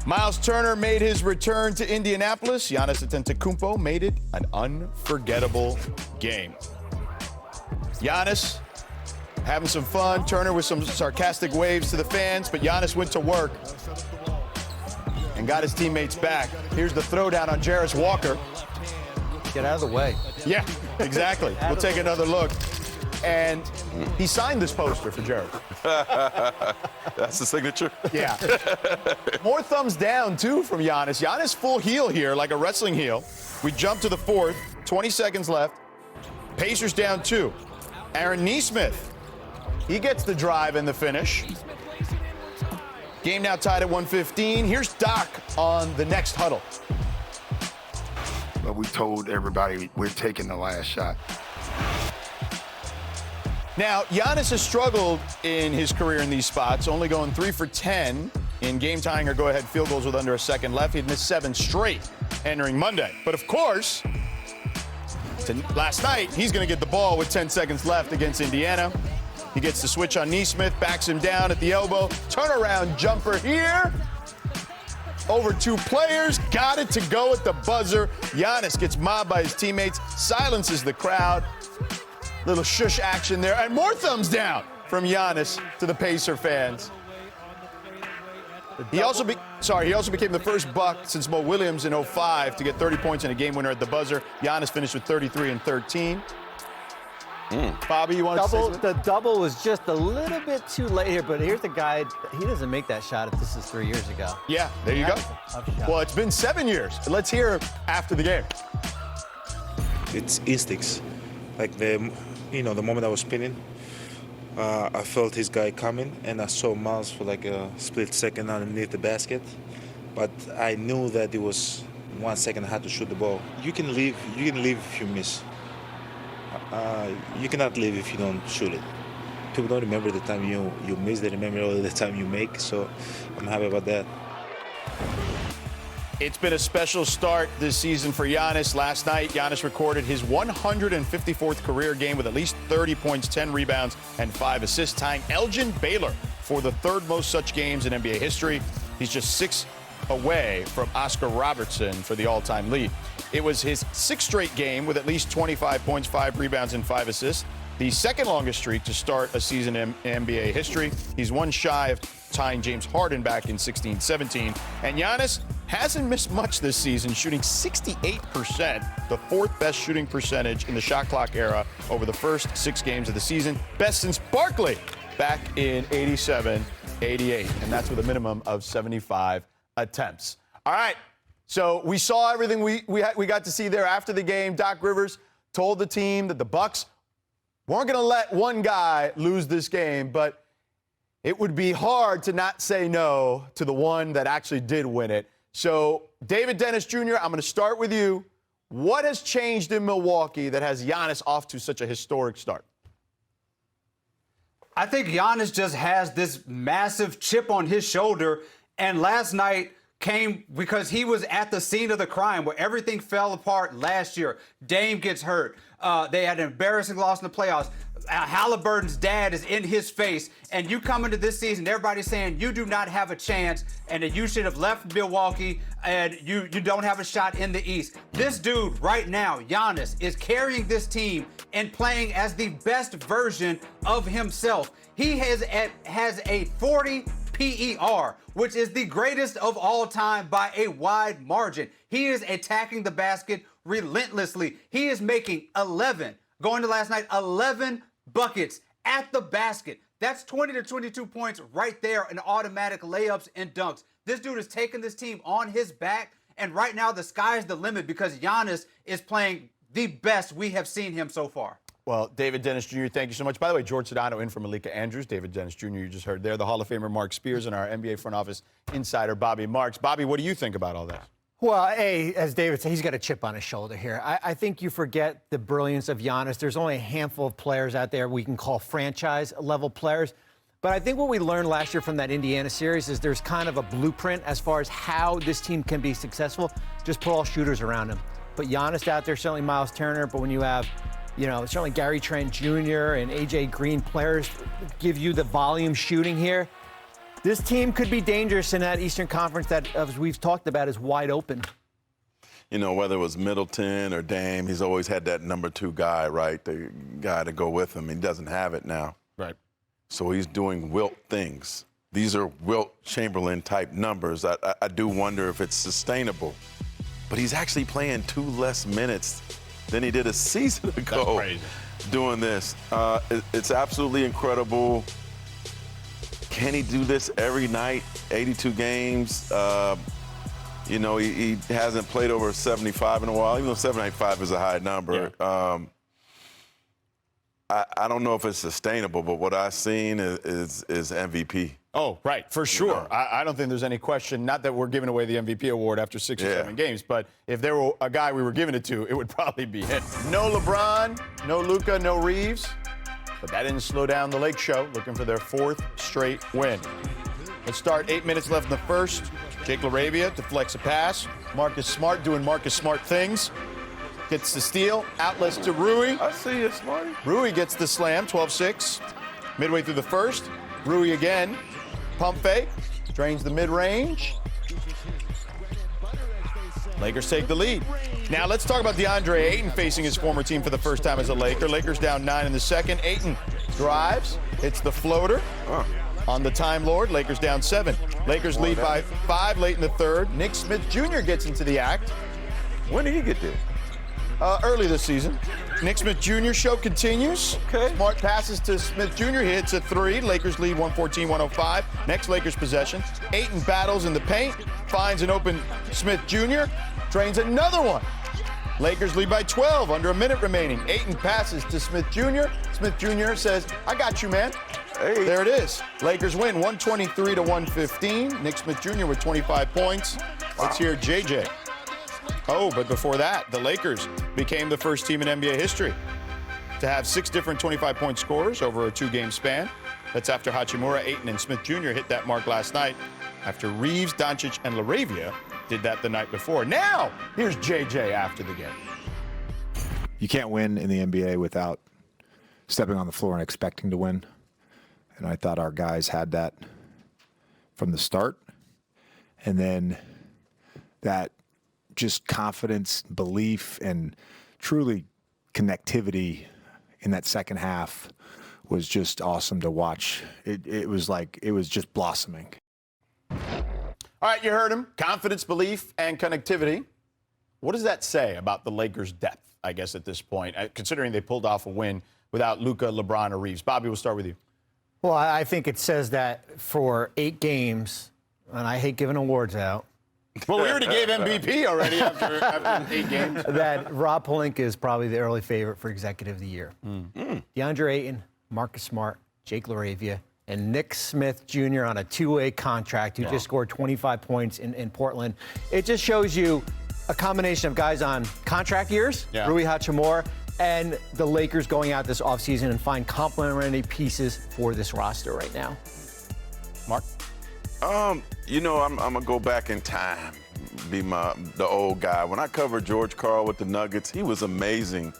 Miles Turner made his return to Indianapolis. Giannis Antetokounmpo made it an unforgettable game. Giannis having some fun. Turner with some sarcastic waves to the fans, but Giannis went to work and got his teammates back. Here's the throwdown on Jarris Walker. Get out of the way. Yeah, exactly. We'll take another look. And he signed this poster for Jarris. That's the signature? Yeah. More thumbs down, too, from Giannis. Giannis full heel here, like a wrestling heel. We jump to the fourth, 20 seconds left. Pacers down 2. Aaron Nesmith, he gets the drive and the finish. Game now tied at 115. Here's Doc on the next huddle. But we told everybody we're taking the last shot. Now, Giannis has struggled in his career in these spots, only going 3 for 10 in game-tying or go-ahead field goals with under a second left. He'd missed 7 straight entering Monday. But, of course, last night, he's going to get the ball with 10 seconds left against Indiana. He gets the switch on Nesmith, backs him down at the elbow. Turnaround jumper here. Over 2 players, got it to go at the buzzer. Giannis gets mobbed by his teammates, silences the crowd. Little shush action there, and more thumbs down from Giannis to the Pacer fans. He also became the first Buck since Mo Williams in 05 to get 30 points in a game winner at the buzzer. Giannis finished with 33 and 13. Bobby, you want to say something? The double was just a little bit too late here, but here's the guy. He doesn't make that shot if this is 3 years ago. Yeah, there you go. Well, it's been 7 years. Let's hear after the game. It's instincts. Like the moment I was spinning, I felt his guy coming, and I saw Miles for like a split second underneath the basket. But I knew that it was 1 second I had to shoot the ball. You can leave if you miss. You cannot leave if you don't shoot it. People don't remember the time you miss, they remember all the time you make, so I'm happy about that. It's been a special start this season for Giannis. Last night, Giannis recorded his 154th career game with at least 30 points, 10 rebounds, and 5 assists, tying Elgin Baylor for the 3rd most such games in NBA history. He's just 6 away from Oscar Robertson for the all-time lead. It was his 6th straight game with at least 25 points, 5 rebounds, and 5 assists. The 2nd longest streak to start a season in NBA history. He's 1 shy of tying James Harden back in 16-17. And Giannis hasn't missed much this season, shooting 68%, the 4th best shooting percentage in the shot clock era over the first 6 games of the season. Best since Barkley back in 87-88. And that's with a minimum of 75 attempts. All right. So we saw everything we got to see there after the game. Doc Rivers told the team that the Bucks weren't going to let one guy lose this game, but it would be hard to not say no to the one that actually did win it. So, David Dennis Jr., I'm going to start with you. What has changed in Milwaukee that has Giannis off to such a historic start? I think Giannis just has this massive chip on his shoulder, and last night came because he was at the scene of the crime where everything fell apart last year. Dame gets hurt. They had an embarrassing loss in the playoffs. Halliburton's dad is in his face, and you come into this season, everybody's saying you do not have a chance and that you should have left Milwaukee and you don't have a shot in the East. This dude right now, Giannis, is carrying this team and playing as the best version of himself. He has a 40 PER, which is the greatest of all time by a wide margin. He is attacking the basket relentlessly. He is making 11 buckets at the basket. That's 20 to 22 points right there in automatic layups and dunks. This dude is taking this team on his back, and right now the sky's the limit because Giannis is playing the best we have seen him so far. Well, David Dennis Jr., thank you so much. By the way, George Sedano in for Malika Andrews. David Dennis Jr., you just heard there. The Hall of Famer Mark Spears and our NBA front office insider Bobby Marks. Bobby, what do you think about all that? Well, as David said, he's got a chip on his shoulder here. I think you forget the brilliance of Giannis. There's only a handful of players out there we can call franchise-level players. But I think what we learned last year from that Indiana series is there's kind of a blueprint as far as how this team can be successful. Just put all shooters around him. Put Giannis out there, certainly Miles Turner, but when you have, certainly Gary Trent Jr. and A.J. Green, players give you the volume shooting here. This team could be dangerous in that Eastern Conference that, as we've talked about, is wide open. You know, whether it was Middleton or Dame, he's always had that number 2 guy, right? The guy to go with him. He doesn't have it now. Right. So he's doing Wilt things. These are Wilt Chamberlain type numbers. I do wonder if it's sustainable. But he's actually playing 2 less minutes than he did a season ago. That's crazy. Doing this. It's absolutely incredible. Can he do this every night? 82 games. You know, he hasn't played over 75 in a while, even though 75 is a high number. Yeah. I don't know if it's sustainable, but what I've seen is MVP. Oh, right, for sure. I don't think there's any question, not that we're giving away the MVP award after 6 or 7 games, but if there were a guy we were giving it to, it would probably be him. No LeBron, no Luka, no Reeves, but that didn't slow down the Lake Show, looking for their 4th straight win. Let's start, 8 minutes left in the first. Jake LaRavia deflects a pass. Marcus Smart doing Marcus Smart things. Gets the steal, outlets to Rui. I see you, Smarty. Rui gets the slam, 12-6. Midway through the first, Rui again. Pump fake, drains the mid-range. Lakers take the lead. Now let's talk about DeAndre Ayton facing his former team for the first time as a Laker. Lakers down 9 in the second. Ayton drives, hits the floater. On the Time Lord, Lakers down 7. Lakers lead by 5 late in the third. Nick Smith Jr. gets into the act. When did he get there? Early this season. Nick Smith Jr. show continues. Okay. Smart passes to Smith Jr. He hits a 3. Lakers lead 114-105. Next Lakers possession. Ayton battles in the paint. Finds an open Smith Jr. Drains another one. Lakers lead by 12. Under a minute remaining. Ayton passes to Smith Jr. Smith Jr. says, I got you, man. Hey. There it is. Lakers win 123-115. Nick Smith Jr. with 25 points. Let's hear JJ. Oh, but before that, the Lakers became the first team in NBA history to have 6 different 25-point scorers over a 2-game span. That's after Hachimura, Ayton, and Smith Jr. hit that mark last night, after Reeves, Doncic, and LaRavia did that the night before. Now, here's JJ after the game. You can't win in the NBA without stepping on the floor and expecting to win. And I thought our guys had that from the start. And then that just confidence, belief, and truly connectivity in that second half was just awesome to watch. It was like, it was just blossoming. All right, you heard him. Confidence, belief, and connectivity. What does that say about the Lakers' depth, I guess, at this point, considering they pulled off a win without Luka, LeBron, or Reeves? Bobby, we'll start with you. Well, I think it says that for 8 games, and I hate giving awards out, Well, we already gave MVP already after 8 games. that Rob Pelinka is probably the early favorite for Executive of the Year. DeAndre Ayton, Marcus Smart, Jake LaRavia, and Nick Smith Jr. on a 2-way contract who just scored 25 points in Portland. It just shows you a combination of guys on contract years, Rui Hachimura, and the Lakers going out this offseason and find complementary pieces for this roster right now. Mark? You know, I'm going to go back in time, be the old guy. When I covered George Karl with the Nuggets, he was amazing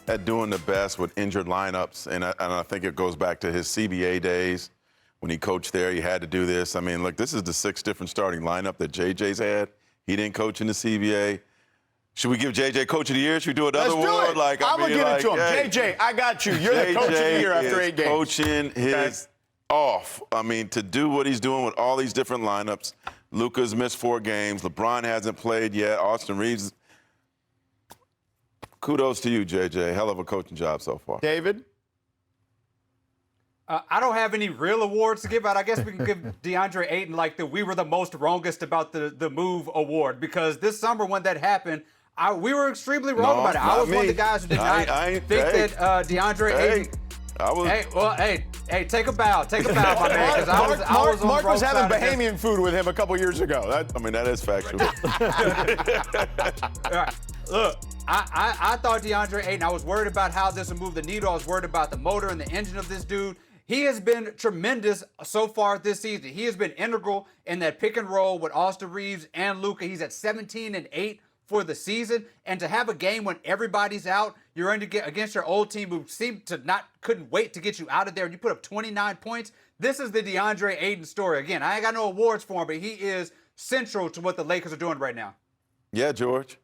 at doing the best with injured lineups. And I think it goes back to his CBA days. When he coached there, he had to do this. I mean, look, this is the 6th different starting lineup that JJ's had. He didn't coach in the CBA. Should we give JJ Coach of the Year? Should we do another award? Like, I'm going to give it to him. Hey, JJ, I got you. You're the Coach of the Year after 8 games. Coaching his off. I mean, to do what he's doing with all these different lineups. Luka's missed 4 games. LeBron hasn't played yet. Austin Reeves. Kudos to you, JJ. Hell of a coaching job so far. David? I don't have any real awards to give out. I guess we can give DeAndre Ayton like the "we were the most wrongest about the move" award, because this summer when that happened, we were extremely wrong about it. I was one of the guys who did not think that DeAndre Ayton. Hey, take a bow, my man. Mark was having Bahamian food with him a couple years ago. That is factual. Right. Look, I thought DeAndre Ayton, I was worried about how this would move the needle. I was worried about the motor and the engine of this dude. He has been tremendous so far this season. He has been integral in that pick and roll with Austin Reeves and Luka. He's at 17 and 8 for the season. And to have a game when everybody's out, you're in to get against your old team who couldn't wait to get you out of there, and you put up 29 points. This is the DeAndre Ayton story. Again, I ain't got no awards for him, but he is central to what the Lakers are doing right now. Yeah, George.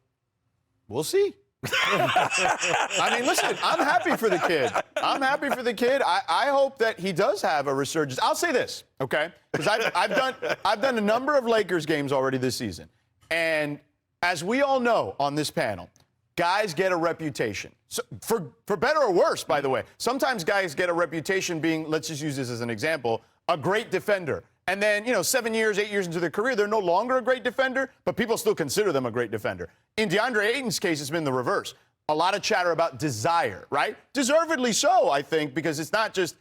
We'll see. I mean, listen, I'm happy for the kid. I hope that he does have a resurgence. I'll say this, okay? Because I've done a number of Lakers games already this season. And as we all know on this panel, guys get a reputation. So for better or worse, by the way. Sometimes guys get a reputation being, let's just use this as an example, a great defender. And then, 7 years, 8 years into their career, they're no longer a great defender, but people still consider them a great defender. In DeAndre Ayton's case, it's been the reverse. A lot of chatter about desire, right? Deservedly so, I think, because it's not just,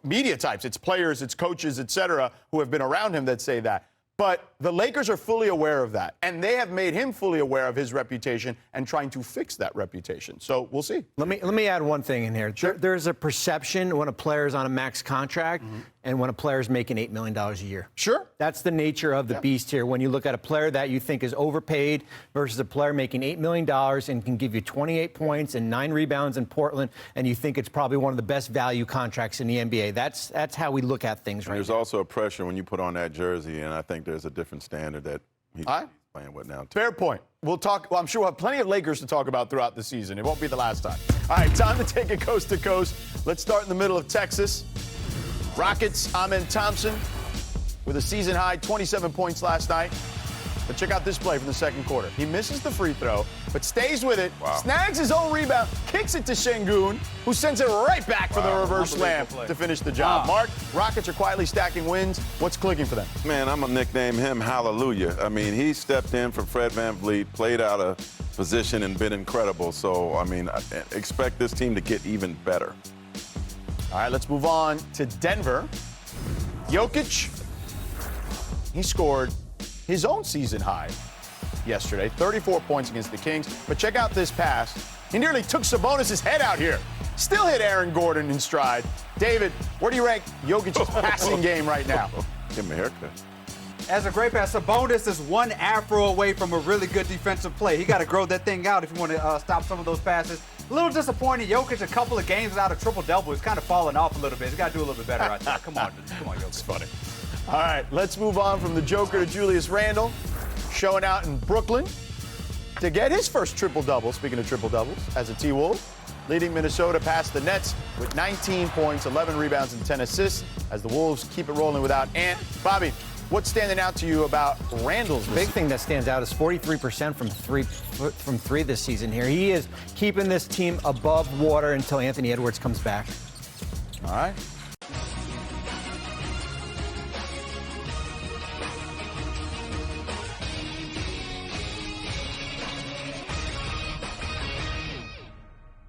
media types. It's players, it's coaches, et cetera, who have been around him that say that. But the Lakers are fully aware of that, and they have made him fully aware of his reputation and trying to fix that reputation. So we'll see. Let me add one thing in here. Sure. There's a perception when a player is on a max contract and when a player is making $8 million a year. Sure. That's the nature of the beast here. When you look at a player that you think is overpaid versus a player making $8 million and can give you 28 points and 9 rebounds in Portland, and you think it's probably one of the best value contracts in the NBA. That's how we look at things right now. There's also a pressure when you put on that jersey, and I think there's a different standard that he's playing with now, too. Fair point. We'll talk. Well, I'm sure we'll have plenty of Lakers to talk about throughout the season. It won't be the last time. All right, time to take it coast to coast. Let's start in the middle of Texas. Rockets, Amen Thompson with a season-high 27 points last night. But check out this play from the second quarter. He misses the free throw, but stays with it, snags his own rebound, kicks it to Şengün, who sends it right back for the reverse slam to finish the job. Mark, Rockets are quietly stacking wins. What's clicking for them? Man, I'm going to nickname him Hallelujah. I mean, he stepped in for Fred VanVleet, played out of position, and been incredible. So, I mean, I expect this team to get even better. All right, let's move on to Denver. Jokic, he scored his own season high yesterday, 34 points against the Kings. But check out this pass. He nearly took Sabonis' head out here. Still hit Aaron Gordon in stride. David, where do you rank Jokic's passing game right now? Give him a haircut. As a great pass, Sabonis is one afro away from a really good defensive play. He got to grow that thing out if you want to stop some of those passes. A little disappointing. Jokic, a couple of games without a triple-double. He's kind of falling off a little bit. He's got to do a little bit better out there. Come on, Jokic. It's funny. All right, let's move on from the Joker to Julius Randle, showing out in Brooklyn to get his first triple-double, speaking of triple-doubles, as a T-Wolf, leading Minnesota past the Nets with 19 points, 11 rebounds, and 10 assists as the Wolves keep it rolling without Ant. Bobby, what's standing out to you about Randle's? The big thing that stands out is 43% from three this season here. He is keeping this team above water until Anthony Edwards comes back. All right.